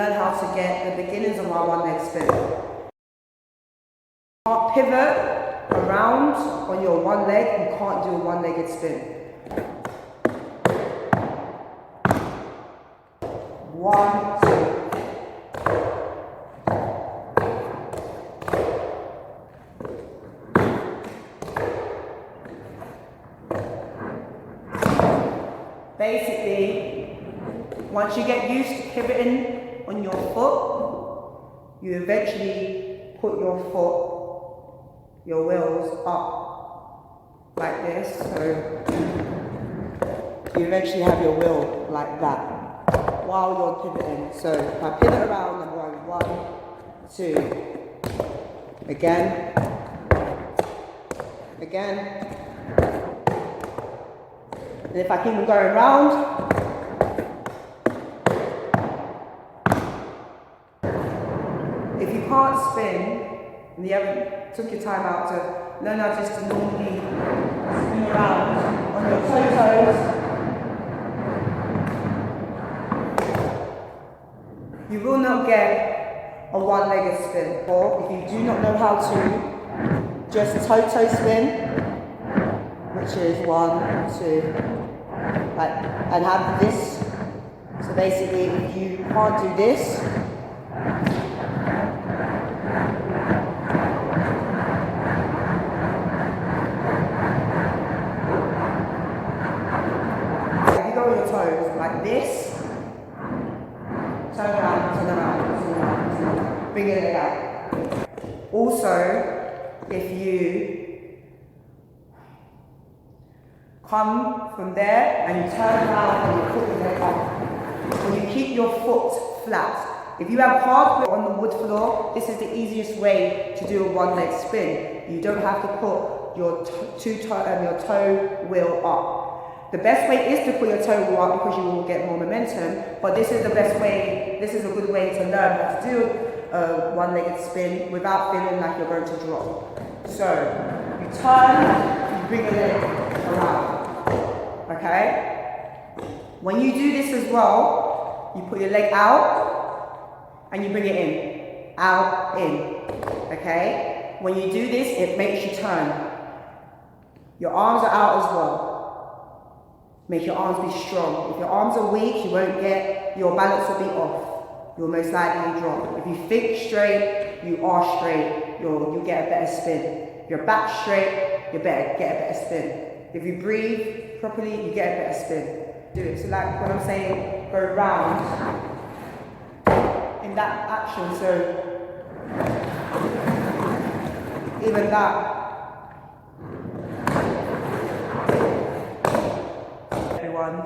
Learn how to get the beginnings of our one leg spin. You can't pivot around on your one leg, you can't do a one-legged spin. 1, 2. Basically, once you get used to pivoting on your foot, you eventually put your foot, your wheels up like this. So you eventually have your wheel like that while you're pivoting. So if I pivot around, I'm going 1, 2, again, again. And if I keep on going round, if you can't spin, and you haven't took your time out to learn how just to normally spin around on your toes, you will not get a one-legged spin. Or if you do not know how to, just toe spin, which is 1, 2, like, and have this. So basically, if you can't do this, if you go on your toes like this, turn around, bring it out. Also, if you come from there and you turn around and you put your leg up. So you keep your foot flat. If you have hard grip on the wood floor, this is the easiest way to do a one-leg spin. You don't have to put your toe wheel up. The best way is to put your toe wheel up because you will get more momentum, but this is the best way, this is a good way to learn how to do a one-legged spin without feeling like you're going to drop. So, you turn, you bring your leg around. Okay? When you do this as well, you put your leg out and you bring it in. Out, in. Okay? When you do this, it makes you turn. Your arms are out as well. Make your arms be strong. If your arms are weak, you won't get, your balance will be off. You'll most likely drop. If you think straight, you are straight. You'll get a better spin. If your back's straight, you get a better spin. If you breathe properly, you get a better spin. Do it. So like when I'm saying go round in that action, so even that. Everyone.